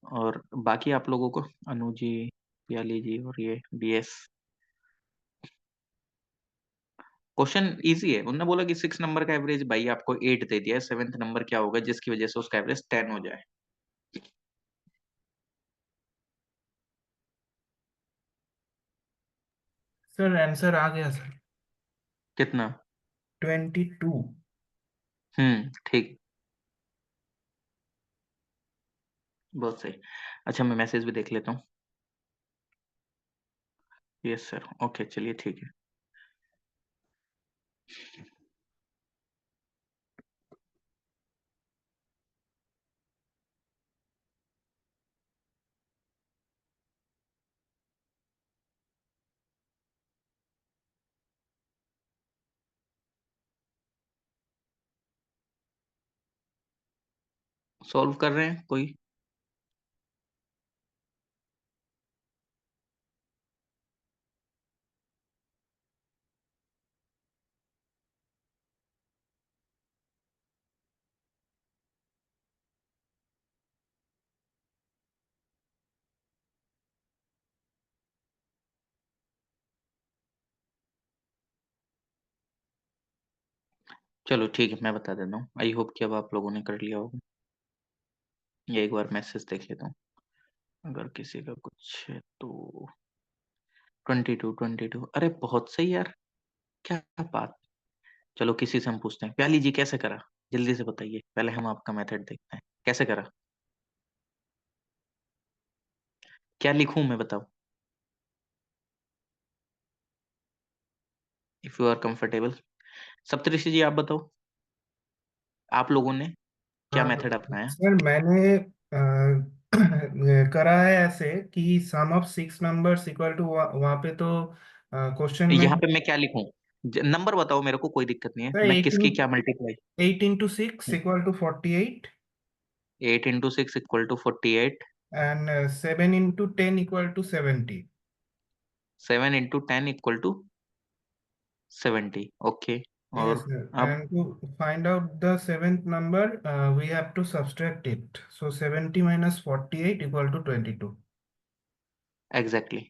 [SPEAKER 1] और बाकी आप लोगों को, अनु जी, पियाली जी और ये BS, क्वेश्चन इजी है। उन्होंने बोला कि 6 नंबर का एवरेज, भाई आपको 8 दे दिया है, सेवेंथ नंबर क्या होगा जिसकी वजह से उसका एवरेज 10 हो जाए?
[SPEAKER 2] सर आंसर आ गया सर।
[SPEAKER 1] कितना?
[SPEAKER 2] 22।
[SPEAKER 1] ठीक, बहुत सही। अच्छा, मैं मैसेज भी देख लेता हूँ। यस सर, ओके, चलिए ठीक है। सॉल्व कर रहे हैं कोई? चलो ठीक है, मैं बता देता हूँ। आई होप कि अब आप लोगों ने कर लिया होगा। ये एक बार मैसेज देख लेता हूँ, अगर किसी का कुछ है तो। 22, अरे बहुत सही यार, क्या बात। चलो किसी से हम पूछते हैं, प्याली जी कैसे करा, जल्दी से बताइए, पहले हम आपका मेथड देखते हैं कैसे करा। क्या लिखूं मैं, बताओ। If you are comfortable. Saptarishi ji आप बताओ, आप लोगों ने क्या मेथड अपनाया?
[SPEAKER 2] सर मैंने करा है ऐसे कि sum of 6 numbers equal to, वहाँ पे तो क्वेश्चन में
[SPEAKER 1] यहाँ पे मैं क्या लिखूं? नंबर बताओ मेरे को, कोई दिक्कत नहीं है,
[SPEAKER 2] है
[SPEAKER 1] मैं
[SPEAKER 2] 8
[SPEAKER 1] किसकी क्या multiply.
[SPEAKER 2] into 6 equal to 48
[SPEAKER 1] 8 into 6 equal to 48।
[SPEAKER 2] and 7 into 10 equal to 70.
[SPEAKER 1] 7 into 10 equal to 70। Okay.
[SPEAKER 2] Yes,
[SPEAKER 1] और
[SPEAKER 2] sir.
[SPEAKER 1] अब
[SPEAKER 2] And to find out the seventh number, we have to subtract it. So 70 minus 48 equal to 22.
[SPEAKER 1] Exactly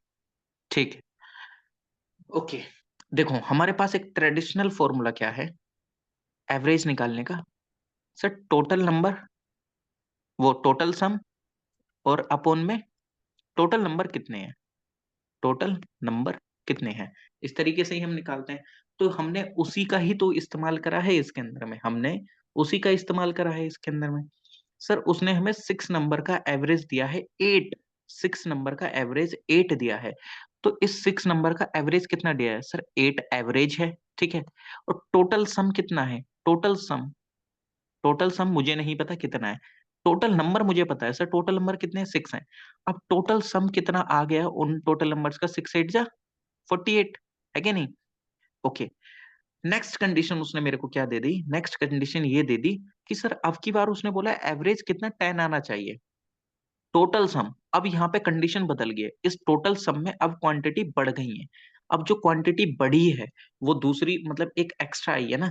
[SPEAKER 1] ठीक है। Okay, देखो हमारे पास एक traditional formula क्या है average निकालने का। सर टोटल नंबर, वो टोटल सम, और अपोन में टोटल नंबर कितने हैं, टोटल नंबर कितने हैं, इस तरीके से ही हम निकालते हैं। तो हमने उसी का ही तो इस्तेमाल करा है इसके अंदर में, हमने उसी का इस्तेमाल करा है इसके अंदर में। सर उसने हमें 6 नंबर का एवरेज दिया है 8, 6 नंबर का एवरेज 8 दिया है। तो इस 6 नंबर का एवरेज कितना दिया है सर? 8 एवरेज है, ठीक है। और टोटल सम कितना है? टोटल सम, टोटल सम मुझे नहीं पता कितना है, टोटल नंबर मुझे पता है। सर टोटल नंबर कितने हैं? 6 हैं। अब टोटल सम कितना आ गया उन टोटल नंबर्स का? 6 8 जा 48, है क्या नहीं? ओके। नेक्स्ट कंडीशन उसने मेरे को क्या दे दी? नेक्स्ट कंडीशन ये दे दी कि सर अब की बार उसने बोला एवरेज कितना 10 आना चाहिए। टोटल सम, अब यहाँ पे कंडीशन बदल गई है, इस टोटल सम में अब क्वांटिटी बढ़ गई है। अब जो क्वांटिटी बढ़ी है वो दूसरी मतलब एक एक्स्ट्रा आई है ना।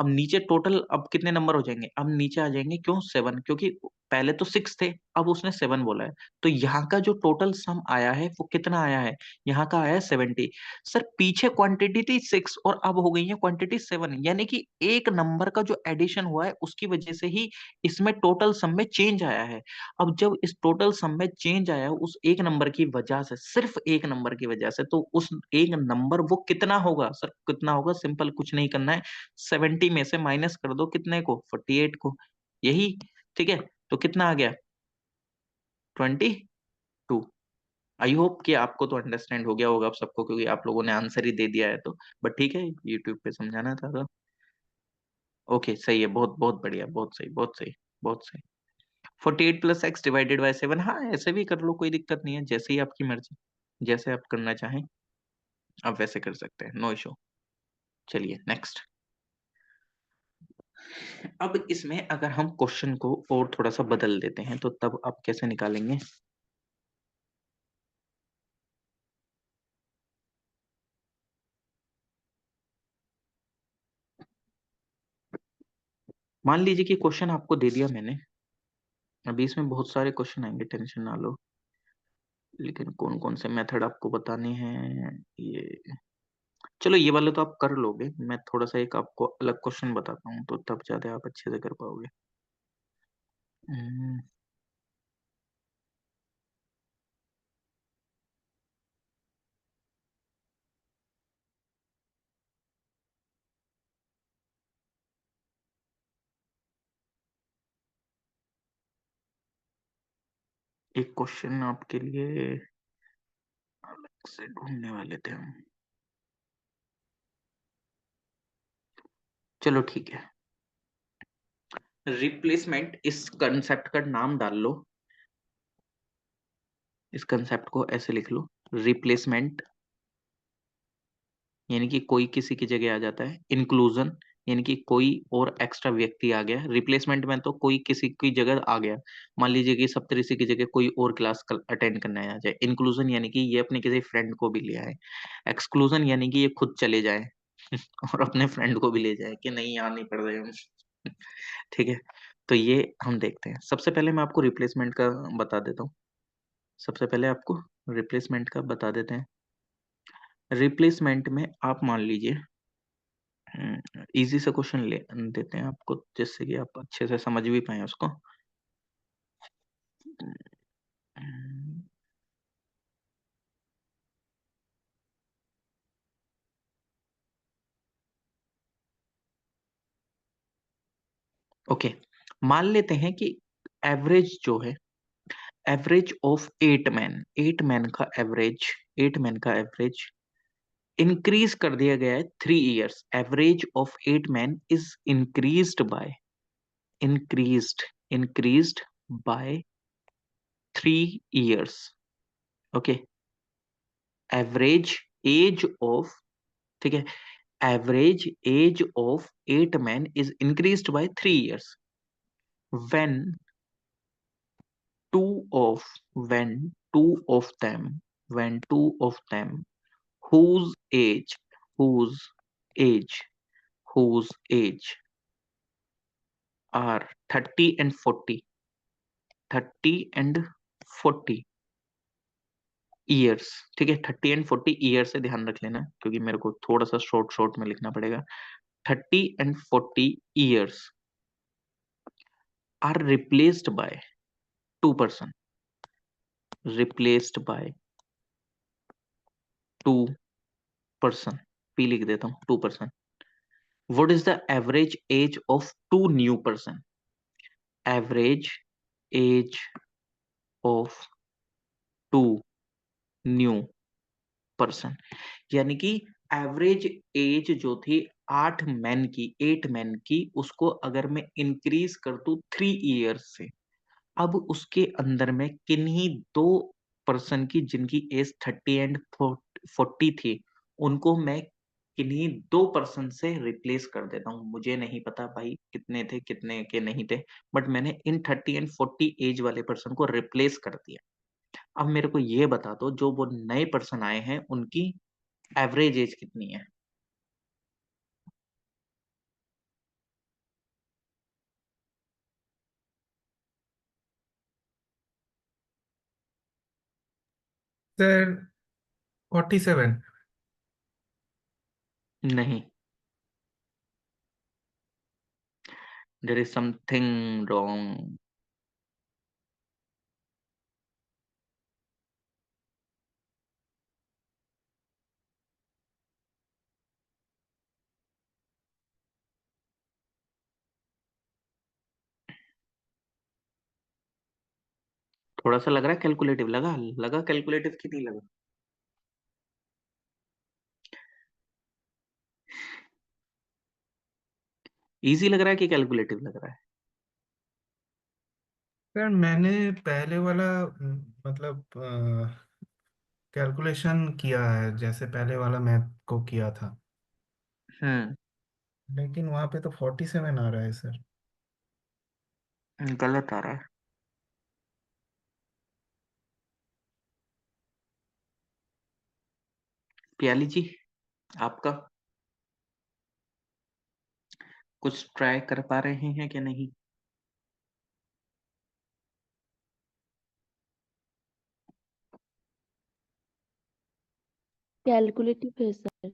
[SPEAKER 1] अब नीचे टोटल अब कितने नंबर हो जाएंगे? अब नीचे आ जाएंगे, क्यों? 7, क्योंकि पहले तो 6 थे, अब उसने 7 बोला है। तो यहाँ का जो टोटल सम आया है वो कितना आया है? यहाँ का आया है 70। सर पीछे क्वांटिटी थी 6 और अब हो गई है क्वांटिटी 7, यानी कि एक नंबर का जो एडिशन हुआ है उसकी वजह से ही इसमें टोटल सम में चेंज आया है। अब जब इस टोटल सम में चेंज आया उस एक नंबर की वजह से, सिर्फ एक नंबर की वजह से, तो उस एक नंबर वो कितना होगा? सर कितना होगा? सिंपल, कुछ नहीं करना है, 70 में से माइनस कर दो कितने को? 48 को, यही, ठीक है। तो कितना आ गया? 22। आई होप कि आपको तो अंडरस्टैंड हो गया होगा आप सबको, क्योंकि आप लोगों ने आंसर ही दे दिया है। तो बट ठीक है, यूट्यूब पे समझाना था तो ओके, सही है, बहुत बहुत बढ़िया, बहुत सही, बहुत सही, बहुत सही। 48 प्लस एक्स डिवाइडेड बाय 7, हाँ ऐसे भी कर लो, कोई दिक्कत नहीं है, जैसे ही आपकी मर्जी, जैसे आप करना चाहें आप वैसे कर सकते हैं, नो इशू। चलिए नेक्स्ट। अब इसमें अगर हम क्वेश्चन को और थोड़ा सा बदल देते हैं तो तब आप कैसे निकालेंगे? मान लीजिए कि क्वेश्चन आपको दे दिया मैंने, अभी इसमें बहुत सारे क्वेश्चन आएंगे, टेंशन ना लो, लेकिन कौन कौन से मेथड आपको बताने हैं ये, चलो ये वाले तो आप कर लोगे, मैं थोड़ा सा एक आपको अलग क्वेश्चन बताता हूँ तो तब ज्यादा आप अच्छे से कर पाओगे। हम्म, एक क्वेश्चन आपके लिए अलग से ढूंढने वाले थे हम, चलो ठीक है। रिप्लेसमेंट, इस कंसेप्ट का नाम डाल लो, इस कंसेप्ट को ऐसे लिख लो, रिप्लेसमेंट यानी कि कोई किसी की जगह आ जाता है, इंक्लूजन यानी कि कोई और एक्स्ट्रा व्यक्ति आ गया, रिप्लेसमेंट में तो कोई किसी की जगह आ गया, मान लीजिए कि सप्तऋषि की जगह कोई और क्लास अटेंड करने आ जाए। इंक्लूजन यानी कि ये अपने किसी फ्रेंड को भी ले आए। एक्सक्लूजन यानी कि ये खुद चले जाए और अपने फ्रेंड को भी ले जाए कि नहीं यहाँ नहीं पढ़ रहे हम ठीक है। तो ये हम देखते हैं, सबसे पहले मैं आपको रिप्लेसमेंट का बता देता हूँ, सबसे पहले आपको रिप्लेसमेंट का बता देते हैं। रिप्लेसमेंट में आप मान लीजिए इजी सा क्वेश्चन ले देते हैं आपको, जिससे कि आप अच्छे से समझ भी पाए उसको। ओके, मान लेते हैं कि एवरेज जो है, एवरेज ऑफ 8 मैन, 8 मैन का एवरेज, 8 मैन का एवरेज इंक्रीज कर दिया गया है 3 years. Average of 8 man is increased by, increased, increased by 3 years. Okay, average age of, ठीक है, average age of 8 men is increased by 3 years when when two of them whose age whose age whose age are 30 and 40 years, ठीक है, 30 and 40 years से ध्यान रख लेना क्योंकि मेरे को थोड़ा सा शॉर्ट में लिखना पड़ेगा। 30 and 40 years are replaced by 2%, replaced by 2%, P लिख देता हूँ 2%। What is the average age of 2 new person? Average age of 2 new person, यानी कि एवरेज एज जो थी 8 मैन की, उसको अगर मैं इंक्रीज कर दूं 3 ईयर्स से, अब उसके अंदर में किन्हीं 2 पर्सन की जिनकी एज 30 एंड 40 थी, उनको मैं किन्हीं 2 पर्सन से रिप्लेस कर देता हूँ। मुझे नहीं पता भाई कितने थे कितने के नहीं थे, बट मैंने इन 30 एंड 40 एज वाले पर्सन को रिप्लेस कर दिया। अब मेरे को ये बता दो जो वो नए पर्सन आए हैं उनकी एवरेज एज कितनी है?
[SPEAKER 2] सर 47।
[SPEAKER 1] नहीं, देयर इज समथिंग रॉन्ग। थोड़ा सा लग रहा है कैलकुलेटिव, लगा कैलकुलेटिव की नहीं लगा? इजी लग रहा है कि कैलकुलेटिव लग रहा है?
[SPEAKER 2] सर मैंने पहले वाला मतलब कैलकुलेशन किया है, जैसे पहले वाला मैथ को किया था,
[SPEAKER 1] हम्म,
[SPEAKER 2] लेकिन वहां पे तो 47 आ रहा है सर।
[SPEAKER 1] गलत आ रहा है। प्याली जी, आपका कुछ ट्राई कर पा रहे हैं कि नहीं?
[SPEAKER 3] कैलकुलेटिव है सर।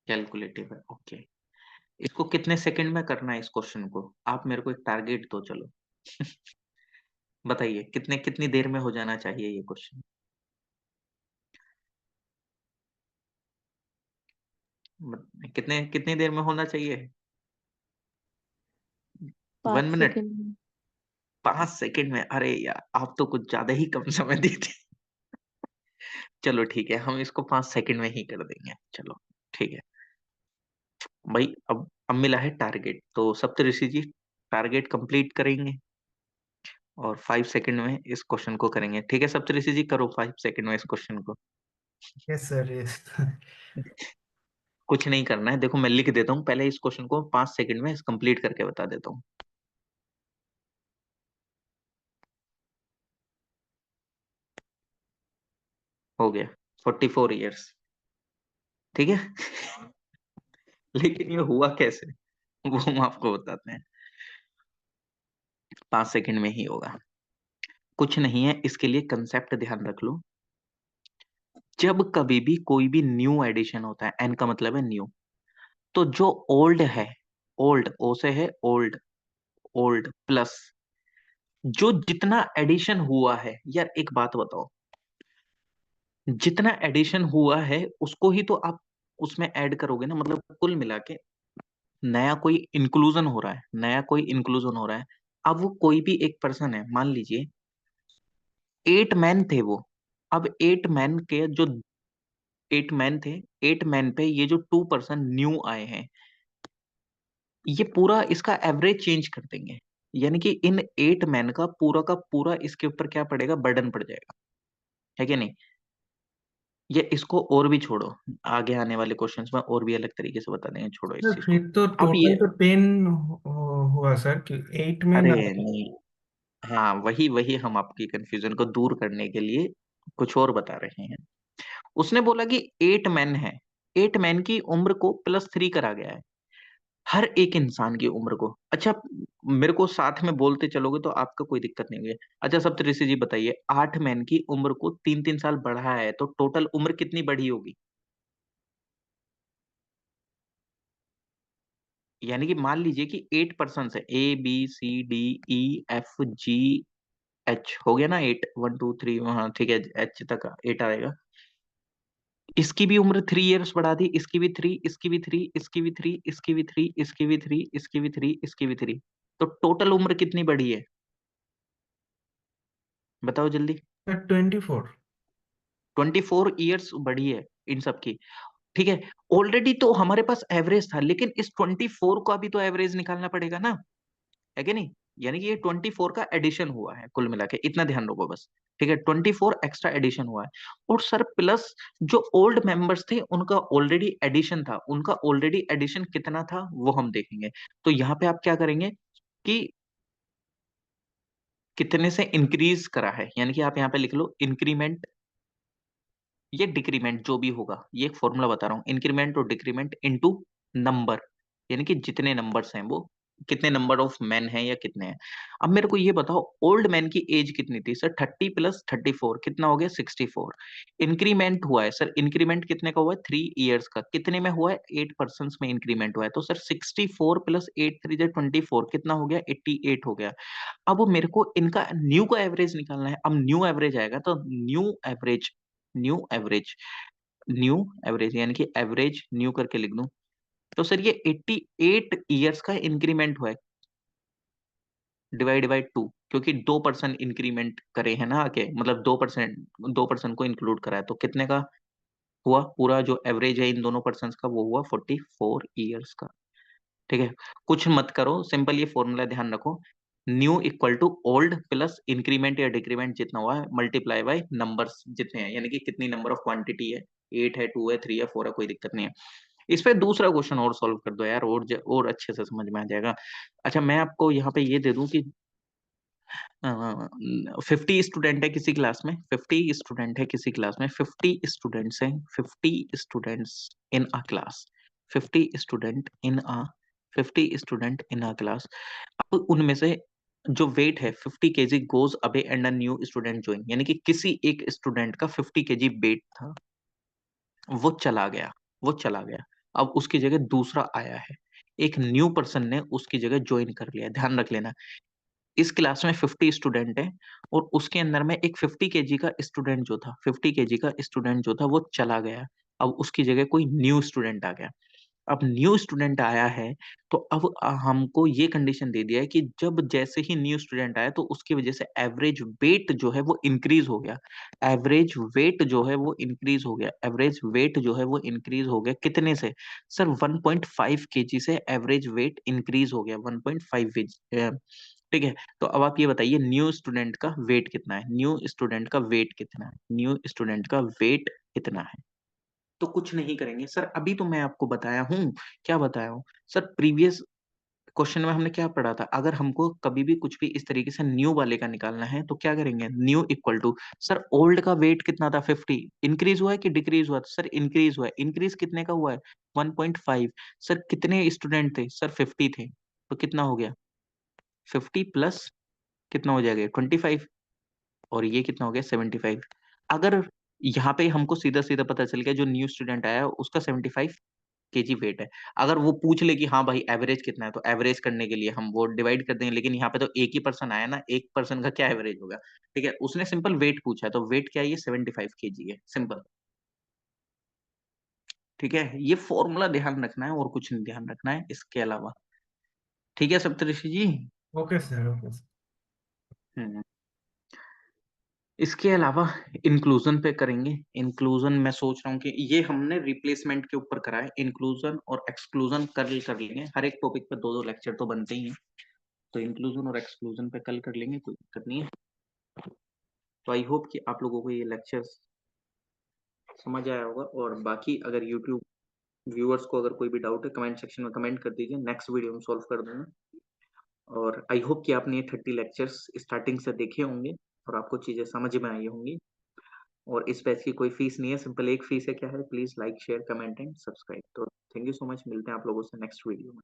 [SPEAKER 1] कैलकुलेटिव है, ओके। इसको कितने सेकंड में करना है इस क्वेश्चन को? आप मेरे को एक टारगेट दो, चलो। बताइए कितने कितनी देर में हो जाना चाहिए ये क्वेश्चन? कितने कितनी देर में होना चाहिए? 1
[SPEAKER 3] 5
[SPEAKER 1] मिनट?
[SPEAKER 3] सेकंड में।
[SPEAKER 1] 5 सेकंड में? अरे यार, आप तो कुछ ज्यादा ही कम समय देते। चलो ठीक है, हम इसको 5 सेकंड में ही कर देंगे, चलो ठीक है। भाई अब मिला है टारगेट, तो सप्तऋषि जी टारगेट कंप्लीट करेंगे और 5 सेकंड में इस क्वेश्चन को करेंगे। ठीक है सप्तऋषि जी, करो 5 सेकंड में इस क्वेश्चन को।
[SPEAKER 2] Yes sir, yes.
[SPEAKER 1] कुछ नहीं करना है, देखो मैं लिख देता हूँ, पहले इस क्वेश्चन को 5 सेकंड में कंप्लीट करके बता देता हूँ। हो गया 44 ईयर्स, ठीक है। लेकिन ये हुआ कैसे वो हम आपको बताते हैं, 5 सेकंड में ही होगा। कुछ नहीं है, इसके लिए कंसेप्ट ध्यान रख लो। जब कभी भी कोई भी न्यू एडिशन होता है, एन का मतलब है न्यू, तो जो ओल्ड है, ओल्ड ओ से है ओल्ड, ओल्ड प्लस जो जितना एडिशन हुआ है, यार एक बात बताओ, जितना एडिशन हुआ है उसको ही तो आप उसमें ऐड करोगे ना, मतलब कुल मिला के नया कोई इंक्लूजन हो रहा है, नया कोई इंक्लूजन हो रहा है। अब वो कोई भी एक पर्सन है, मान लीजिए 8 मैन थे वो, अब 8 मैन के जो 8 मैन थे, 8 मैन पे ये जो 2 पर्सन न्यू आए हैं, ये पूरा इसका एवरेज चेंज कर देंगे। यानी कि इन 8 मैन का पूरा इसके ऊपर क्या पड़ेगा, बर्डन पड़ जाएगा, है कि नहीं। ये इसको और भी छोड़ो, आगे आने वाले क्वेश्चंस में और भी अलग तरीके से बता देंगे, छोड़ो इस
[SPEAKER 2] सर
[SPEAKER 1] चीज को।
[SPEAKER 2] फिर तो
[SPEAKER 1] अब ये,
[SPEAKER 2] टोटल तो 10 हुआ सर, कि 8 में
[SPEAKER 1] अरे
[SPEAKER 2] 9।
[SPEAKER 1] नहीं, हाँ वही वही हम आपकी कंफ्यूजन को दूर करने के लिए कुछ और बता रहे हैं। उसने बोला कि 8 मैन है, 8 मैन की उम्र को +3 करा गया है, हर एक इंसान की उम्र को। अच्छा, मेरे को साथ में बोलते चलोगे तो आपका कोई दिक्कत नहीं होगी। अच्छा सप्तऋषि जी बताइए, 8 मैन की उम्र को 3-3 साल बढ़ा है तो टोटल उम्र कितनी बढ़ी होगी। यानी कि मान लीजिए कि 8 पर्सन है, ABCDEFGH, हो गया ना 8, 1 2 3, हाँ ठीक है, एच तक 8 आएगा। इसकी भी उम्र 3 इयर्स बढ़ा दी, इसकी भी 3, इसकी भी 3, इसकी भी 3, इसकी भी 3, इसकी भी 3, इसकी भी 3, इसकी भी 3, तो टोटल उम्र कितनी बढ़ी है, बताओ जल्दी।
[SPEAKER 2] सर 24।
[SPEAKER 1] 24 इयर्स बढ़ी है इन सबकी, ठीक है। ऑलरेडी तो हमारे पास एवरेज था, लेकिन इस 24 का भी तो एवरेज निकालना पड़ेगा ना, है कि नहीं। यानी कि ये 24 का एडिशन हुआ है कुल मिला के, इतना ध्यान रखो बस, ठीक है। 24 एक्स्ट्रा एडिशन हुआ है, और सर प्लस जो ओल्ड मेंबर्स थे उनका ऑलरेडी एडिशन था, उनका ऑलरेडी एडिशन कितना था वो हम देखेंगे। तो यहाँ पे आप क्या करेंगे कि कितने से इंक्रीज करा है, यानी कि आप यहाँ पे लिख लो इंक्रीमेंट, ये डिक्रीमेंट जो भी होगा, ये एक फॉर्मूला बता रहा हूँ, इंक्रीमेंट और डिक्रीमेंट इनटू नंबर, यानी कि जितने नंबर्स हैं वो कितने नंबर ऑफ मैन हैं या कितने हैं। अब मेरे को ये बताओ, ओल्ड मैन की एज कितनी थी सर, 30 + 34 कितना हो गया, 64। इंक्रीमेंट हुआ है सर, इंक्रीमेंट कितने का हुआ है, 3 इयर्स का, कितने में हुआ है, 8 पर्सन में इंक्रीमेंट हुआ है, तो सर 64 + 8 3 24 कितना हो गया, 88 हो गया। अब मेरे को इनका न्यू का एवरेज निकालना है। अब न्यू एवरेज आएगा तो न्यू एवरेज न्यू एवरेज यानी कि एवरेज न्यू करके लिख दूं, तो सर ये 88 इयर्स का इंक्रीमेंट हुआ है, डिवाइड बाई 2, क्योंकि 2% इंक्रीमेंट करे हैं ना आके, मतलब 2% को इंक्लूड करा है, तो कितने का हुआ, पूरा जो एवरेज है इन दोनों पर्सन का वो हुआ 44 इयर्स का, ठीक है। कुछ मत करो, सिंपल ये फॉर्मूला ध्यान रखो, new equal to old plus increment या डिक्रीमेंट जितना हुआ है मल्टीप्लाई बाय नंबर्स जितने हैं, यानी कि कितनी नंबर ऑफ क्वांटिटी है, 8 है, 2 है, 3 है, 4 है, कोई दिक्कत नहीं है। इस पे दूसरा क्वेश्चन और सॉल्व कर दो यार, और अच्छे से समझ में आ जाएगा। अच्छा मैं आपको यहाँ पे ये दे दूं कि 50 स्टूडेंट है किसी क्लास में, 50 स्टूडेंट है किसी क्लास में, 50 स्टूडेंट्स हैं, 50 students in a class, 50 student in a 50 student in a class. अब उनमें से जो वेट है 50 KG goes away and a new student join, यानी कि किसी एक स्टूडेंट का 50 केजी वेट था, वो चला गया, वो चला गया। अब उसकी जगह दूसरा आया है, एक न्यू पर्सन ने उसकी जगह ज्वाइन कर लिया, ध्यान रख लेना। इस क्लास में 50 स्टूडेंट है, और उसके अंदर में एक 50 केजी का स्टूडेंट जो था, 50 केजी का स्टूडेंट जो था वो चला गया। अब उसकी जगह कोई न्यू स्टूडेंट आ गया। अब न्यू स्टूडेंट आया है, तो अब हमको ये कंडीशन दे दिया है कि जब जैसे ही न्यू स्टूडेंट आया तो उसकी वजह से एवरेज वेट जो है वो इंक्रीज हो गया, एवरेज वेट जो है वो इंक्रीज हो गया, एवरेज वेट जो है वो इंक्रीज हो गया, कितने से सर, 1.5 केजी से एवरेज वेट इंक्रीज हो गया, 1.5 ठीक है। तो अब आप ये बताइए न्यू स्टूडेंट का वेट कितना है, न्यू स्टूडेंट का वेट कितना है, न्यू स्टूडेंट का वेट कितना है। तो कुछ नहीं करेंगे सर, अभी तो मैं आपको बताया हूँ, क्या बताया हूँ सर, प्रीवियस क्वेश्चन में हमने क्या पढ़ा था, अगर हमको कभी भी कुछ भी इस तरीके से न्यू वाले का निकालना है तो क्या करेंगे, new equal to sir old का वेट कितना था, 50, इंक्रीज हुआ है कि डिक्रीज हुआ, सर इंक्रीज हुआ है, इंक्रीज कितने का हुआ है, 1.5। सर कितने स्टूडेंट थे सर, 50 थे, तो कितना हो गया, 50 प्लस कितना हो जाएगा, 25, और ये कितना हो गया, 75। अगर यहाँ पे हमको सीधा सीधा पता चल गया जो न्यू स्टूडेंट आया है उसका 75 केजी वेट है। अगर वो पूछ ले कि हाँ भाई एवरेज कितना है, तो एवरेज करने के लिए हम वो डिवाइड कर देंगे, लेकिन यहाँ पे तो एक ही पर्सन आया ना, एक पर्सन का क्या एवरेज होगा, ठीक है। उसने सिंपल वेट पूछा है, तो वेट क्या है, ये 75 केजी है, सिंपल, ठीक है। ये फॉर्मूला ध्यान रखना है और कुछ नहीं ध्यान रखना है इसके अलावा, ठीक है Saptarishi ji.
[SPEAKER 2] Okay sir, okay sir.
[SPEAKER 1] Hmm. इसके अलावा इंक्लूजन पे करेंगे। इंक्लूजन मैं सोच रहा हूँ कि ये हमने रिप्लेसमेंट के ऊपर करा है, इंक्लूजन और एक्सक्लूजन कर लेंगे, हर एक टॉपिक पे 2-2 लेक्चर तो बनते ही हैं। तो इंक्लूजन और एक्सक्लूजन पे कल कर लेंगे, कोई दिक्कत नहीं है। तो आई होप कि आप लोगों को ये लेक्चर्स समझ आया होगा, और बाकी अगर यूट्यूब व्यूअर्स को अगर कोई भी डाउट है कमेंट सेक्शन में कमेंट कर दीजिए, नेक्स्ट वीडियो में सॉल्व कर दूंगा। और आई होप कि आपने ये 30 लेक्चर्स स्टार्टिंग से देखे होंगे और आपको चीज़ें समझ में आई होंगी। और इस बैच की कोई फीस नहीं है, सिंपल एक फीस है, क्या है, please like share comment and subscribe. तो थैंक यू सो मच, मिलते हैं आप लोगों से नेक्स्ट वीडियो में।